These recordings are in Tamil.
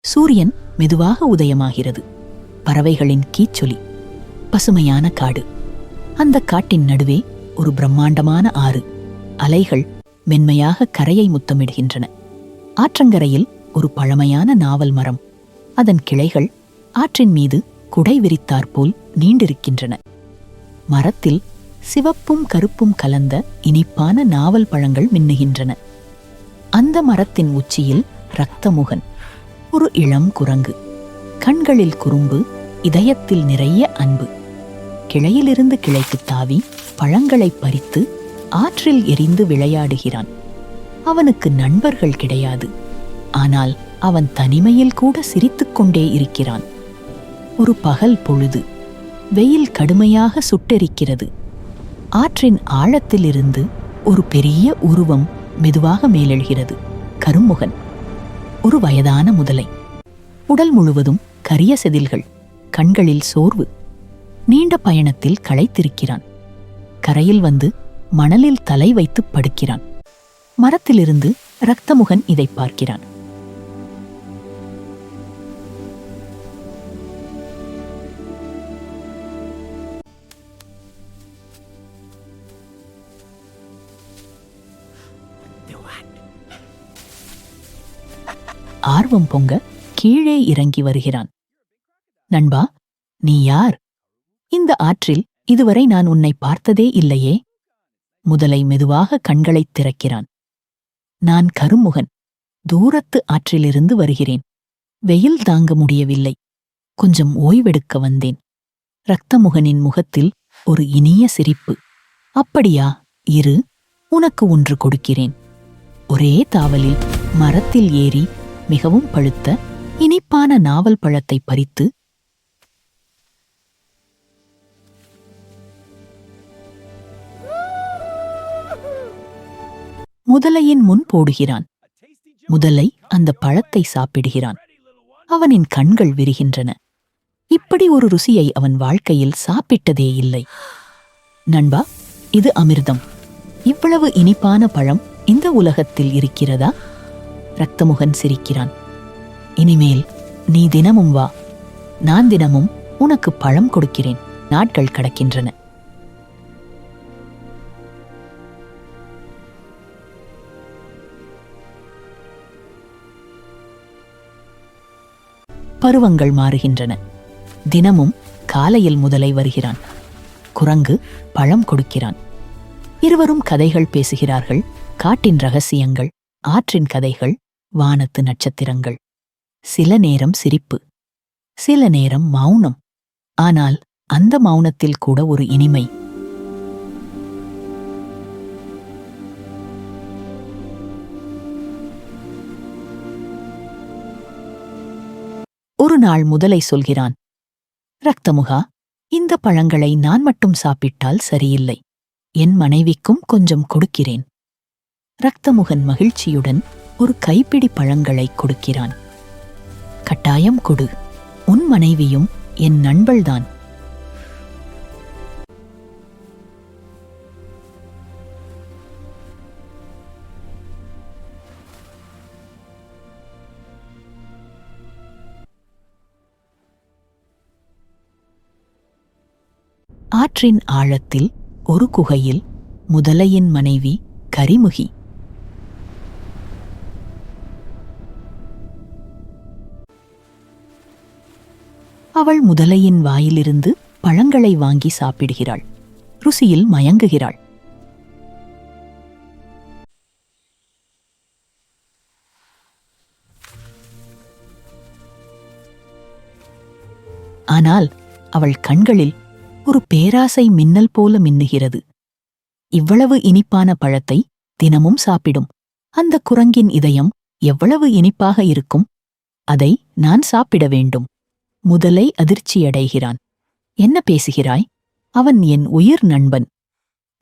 சூரியன் மெதுவாக உதயமாகிறது. பறவைகளின் கீச்சொலி. பசுமையான காடு. அந்த காட்டின் நடுவே ஒரு பிரம்மாண்டமான ஆறு. அலைகள் மென்மையாக கரையை முத்தமிடுகின்றன. ஆற்றங்கரையில் ஒரு பழமையான நாவல் மரம். அதன் கிளைகள் ஆற்றின் மீது குடை விரித்தாற்போல் நீண்டிருக்கின்றன. மரத்தில் சிவப்பும் கருப்பும் கலந்த இனிப்பான நாவல் பழங்கள் மின்னுகின்றன. அந்த மரத்தின் உச்சியில் இரத்தமுகன், ஒரு இளம் குரங்கு. கண்களில் குறும்பு, இதயத்தில் நிறைய அன்பு. கிளையிலிருந்து கிளைக்கு தாவி பழங்களை பறித்து ஆற்றில் எரிந்து விளையாடுகிறான். அவனுக்கு நண்பர்கள் கிடையாது. ஆனால் அவன் தனிமையில் கூட சிரித்துக்கொண்டே இருக்கிறான். ஒரு பகல் பொழுது. வெயில் கடுமையாக சுட்டெரிக்கிறது. ஆற்றின் ஆழத்திலிருந்து ஒரு பெரிய உருவம் மெதுவாக மேலெழுகிறது. கருமுகன், ஒரு வயதான முதலை. உடல் முழுவதும் கரிய செதில்கள், கண்களில் சோர்வு. நீண்ட பயணத்தில் களைத்திருக்கிறான். கரையில் வந்து மணலில் தலை வைத்து படுக்கிறான். மரத்திலிருந்து இரத்தமுகன் இதை பார்க்கிறான். ஆர்வம் பொங்க கீழே இறங்கி வருகிறான். நண்பா, நீ யார்? இந்த ஆற்றில் இதுவரை நான் உன்னை பார்த்ததே இல்லையே. முதலை மெதுவாக கண்களைத் திறக்கிறான். நான் கருமுகன். தூரத்து ஆற்றிலிருந்து வருகிறேன். வெயில் தாங்க முடியவில்லை. கொஞ்சம் ஓய்வெடுக்க வந்தேன். இரத்தமுகனின் முகத்தில் ஒரு இனிய சிரிப்பு. அப்படியா, இரு, உனக்கு ஒன்று கொடுக்கிறேன். ஒரே தாவலில் மரத்தில் ஏறி மிகவும் பழுத்த இனிப்பான நாவல் பழத்தை பறித்து முதலையின் முன் போடுகிறான். முதலை அந்த பழத்தை சாப்பிடுகிறான். அவனின் கண்கள் விரிகின்றன. இப்படி ஒரு ருசியை அவன் வாழ்க்கையில் சாப்பிட்டதே இல்லை. நண்பா, இது அமிர்தம். இவ்வளவு இனிப்பான பழம் இந்த உலகத்தில் இருக்கிறதா? இரத்தமுகன் சிரிக்கிறான். இனிமேல் நீ தினமும் வா. நான் தினமும் உனக்கு பழம் கொடுக்கிறேன். நாட்கள் கடக்கின்றன. பருவங்கள் மாறுகின்றன. தினமும் காலையில் முதலை வருகிறான். குரங்கு பழம் கொடுக்கிறான். இருவரும் கதைகள் பேசுகிறார்கள். காட்டின் ரகசியங்கள், ஆற்றின் கதைகள், வானத்து நட்சத்திரங்கள். சில நேரம் சிரிப்பு, சில நேரம் மௌனம். ஆனால் அந்த மௌனத்தில் கூட ஒரு இனிமை. ஒரு நாள் முதலை சொல்கிறான், இரத்தமுகா, இந்த பழங்களை நான் மட்டும் சாப்பிட்டால் சரியில்லை. என் மனைவிக்கும் கொஞ்சம் கொடுக்கிறேன். இரத்தமுகன் மகிழ்ச்சியுடன் ஒரு கைப்பிடி பழங்களை கொடுக்கிறான். கட்டாயம் கொடு. உன் மனைவியும் என் நண்பள்தான். ஆற்றின் ஆழத்தில் ஒரு குகையில் முதலையின் மனைவி கரிமுகி. அவள் முதலையின் வாயிலிருந்து பழங்களை வாங்கி சாப்பிடுகிறாள். ருசியில் மயங்குகிறாள். ஆனால் அவள் கண்களில் ஒரு பேராசை மின்னல் போல மின்னுகிறது. இவ்வளவு இனிப்பான பழத்தை தினமும் சாப்பிடும் அந்த குரங்கின் இதயம் எவ்வளவு இனிப்பாக இருக்கும்! அதை நான் சாப்பிட வேண்டும். முதலை அதிர்ச்சியடைகிறான். என்ன பேசுகிறாய்? அவன் என் உயிர் நண்பன்.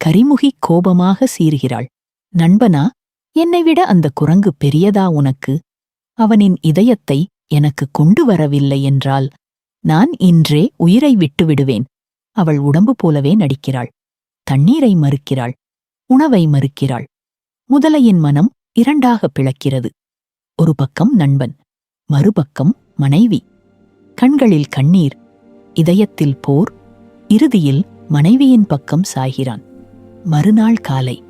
கரிமுகி கோபமாக சீறுகிறாள். நண்பனா? என்னை விட அந்த குரங்கு பெரியதா உனக்கு? அவனின் இதயத்தை எனக்கு கொண்டு வரவில்லை என்றால் நான் இன்றே உயிரை விட்டுவிடுவேன். அவள் உடம்பு போலவே நடிக்கிறாள். தண்ணீரை மறுக்கிறாள். உணவை மறுக்கிறாள். முதலையின் மனம் இரண்டாக பிளக்கிறது. ஒரு பக்கம் நண்பன், மறுபக்கம் மனைவி. கண்களில் கண்ணீர், இதயத்தில் போர். இறுதியில் மனைவியின் பக்கம் சாய்கிறான். மறுநாள் காலை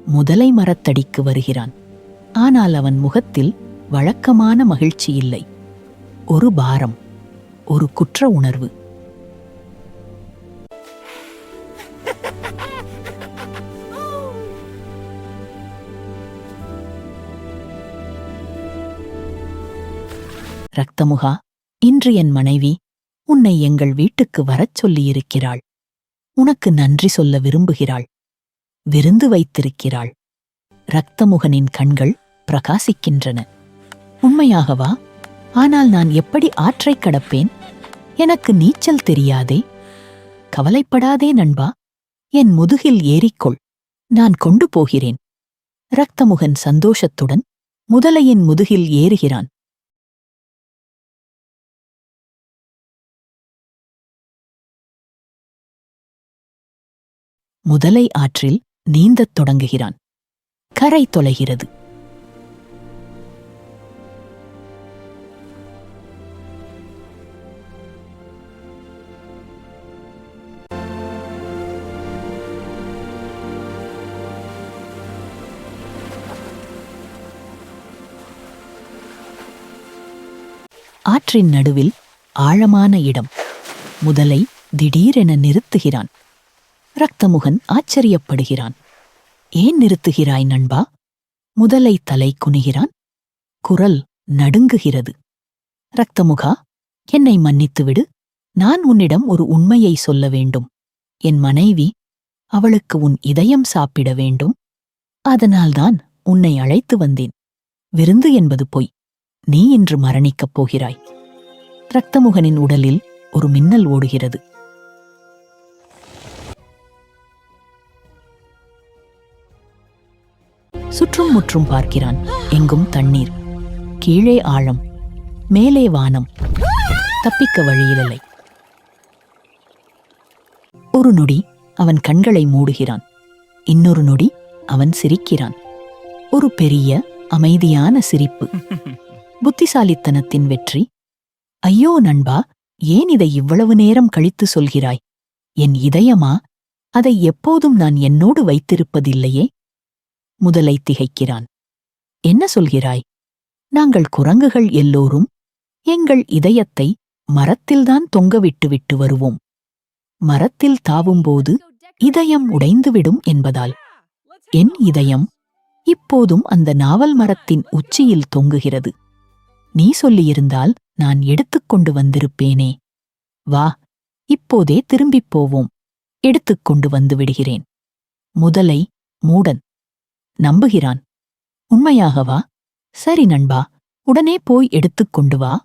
முதலை மரத்தடிக்கு வருகிறான். ஆனால் அவன் முகத்தில் வழக்கமான மகிழ்ச்சி இல்லை. ஒரு பாரம், ஒரு குற்ற உணர்வு. ரக்தமுகா, இன்று என் மனைவி உன்னை எங்கள் வீட்டுக்கு வரச் சொல்லியிருக்கிறாள். உனக்கு நன்றி சொல்ல விரும்புகிறாள். விருந்து வைத்திருக்கிறாள். ரக்தமுகனின் கண்கள் பிரகாசிக்கின்றன. உண்மையாகவா? ஆனால் நான் எப்படி ஆற்றைக் கடப்பேன்? எனக்கு நீச்சல் தெரியாதே. கவலைப்படாதே நண்பா, என் முதுகில் ஏறிக்கொள். நான் கொண்டு போகிறேன். ரக்தமுகன் சந்தோஷத்துடன் முதலையின் முதுகில் ஏறுகிறான். முதலை ஆற்றில் நீந்தத் தொடங்குகிறான். கரை தொலைகிறது. ஆற்றின் நடுவில் ஆழமான இடம். முதலை திடீரென நிறுத்துகிறான். ரக்தமுகன் ஆச்சரியப்படுகிறான். ஏன் நிறுத்துகிறாய் நண்பா? முதலை தலை குனிகிறான். குரல் நடுங்குகிறது. ரக்தமுகா, என்னை மன்னித்துவிடு. நான் உன்னிடம் ஒரு உண்மையை சொல்ல வேண்டும். என் மனைவி, அவளுக்கு உன் இதயம் சாப்பிட வேண்டும். அதனால்தான் உன்னை அழைத்து வந்தேன். விருந்து என்பது பொய். நீ இன்று மரணிக்கப் போகிறாய். ரக்தமுகனின் உடலில் ஒரு மின்னல் ஓடுகிறது. சுற்றும் முற்றும் பார்க்கிறான். எங்கும் தண்ணீர். கீழே ஆழம், மேலே வானம். தப்பிக்க வழியில்லை. ஒரு நொடி அவன் கண்களை மூடுகிறான். இன்னொரு நொடி அவன் சிரிக்கிறான். ஒரு பெரிய அமைதியான சிரிப்பு. புத்திசாலித்தனத்தின் வெற்றி. ஐயோ நண்பா, ஏன் இதை இவ்வளவு நேரம் கழித்து சொல்கிறாய்? என் இதயமா? அதை எப்போதும் நான் என்னோடு வைத்திருப்பதில்லையே. முதலை திகைக்கிறான். என்ன சொல்கிறாய்? நாங்கள் குரங்குகள் எல்லோரும் எங்கள் இதயத்தை மரத்தில்தான் தொங்கவிட்டு வருவோம். மரத்தில் தாவும்போது இதயம் உடைந்துவிடும் என்பதால். என் இதயம் இப்போதும் அந்த நாவல் மரத்தின் உச்சியில் தொங்குகிறது. நீ சொல்லியிருந்தால் நான் எடுத்துக்கொண்டு வந்திருப்பேனே. வா, இப்போதே திரும்பிப் போவோம். எடுத்துக்கொண்டு வந்து விடுகிறேன். முதலை மூடன் நம்புகிறான். உண்மையாகவா? சரி நண்பா, உடனே போய் எடுத்துக்கொண்டு வா.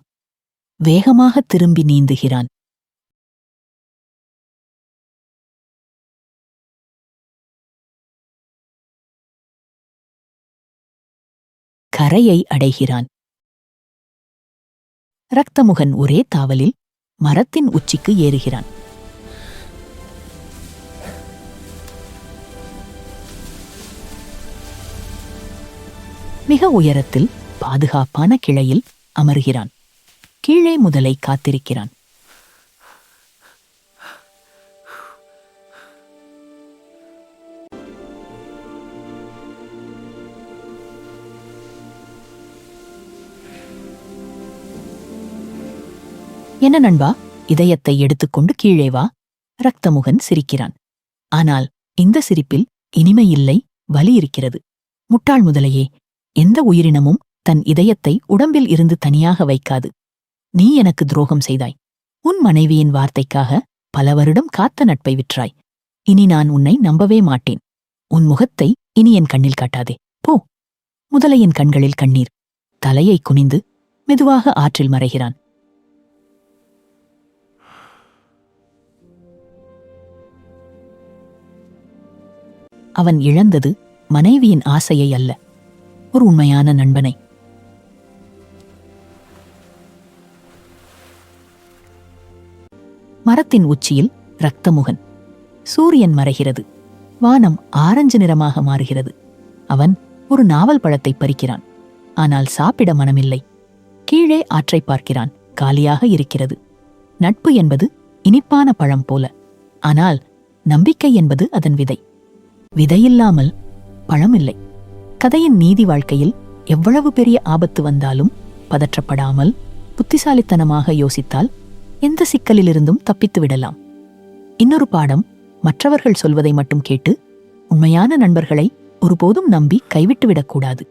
வேகமாக திரும்பி நீந்துகிறான். கரையை அடைகிறான். ரக்தமுகன் ஒரே தாவலில் மரத்தின் உச்சிக்கு ஏறுகிறான். மிக உயரத்தில் பாதுகாப்பான கிளையில் அமர்கிறான். கீழே முதலை காத்திருக்கிறான். என்ன நண்பா, இதயத்தை எடுத்துக்கொண்டு கீழே வா. ரக்தமுகன் சிரிக்கிறான். ஆனால் இந்த சிரிப்பில் இனிமையில்லை, வலி இருக்கிறது. முட்டாள் முதலையே, எந்த உயிரினமும் தன் இதயத்தை உடம்பில் இருந்து தனியாக வைக்காது. நீ எனக்கு துரோகம் செய்தாய். உன் மனைவியின் வார்த்தைக்காக பல வருடம் காத்த நட்பை விற்றாய். இனி நான் உன்னை நம்பவே மாட்டேன். உன் முகத்தை இனி என் கண்ணில் காட்டாதே, போ. முதலையின் கண்களில் கண்ணீர். தலையை குனிந்து மெதுவாக ஆற்றில் மறைகிறான். அவன் இழந்தது மனைவியின் ஆசையை அல்ல, ஒரு உண்மையான நண்பனை. மரத்தின் உச்சியில் ரக்தமுகன். சூரியன் மறைகிறது. வானம் ஆரஞ்சு நிறமாக மாறுகிறது. அவன் ஒரு நாவல் பழத்தை பறிக்கிறான். ஆனால் சாப்பிட மனமில்லை. கீழே ஆற்றை பார்க்கிறான். காலியாக இருக்கிறது. நட்பு என்பது இனிப்பான பழம் போல. ஆனால் நம்பிக்கை என்பது அதன் விதை. விதையில்லாமல் பழம் இல்லை. கதையின் நீதி வாழ்க்கையில் எவ்வளவு பெரிய ஆபத்து வந்தாலும் பதற்றப்படாமல் புத்திசாலித்தனமாக யோசித்தால் எந்த சிக்கலிலிருந்தும் தப்பித்து விடலாம். இன்னொரு பாடம், மற்றவர்கள் சொல்வதை மட்டும் கேட்டு உண்மையான நண்பர்களை ஒருபோதும் நம்பி கைவிட்டுவிடக்கூடாது.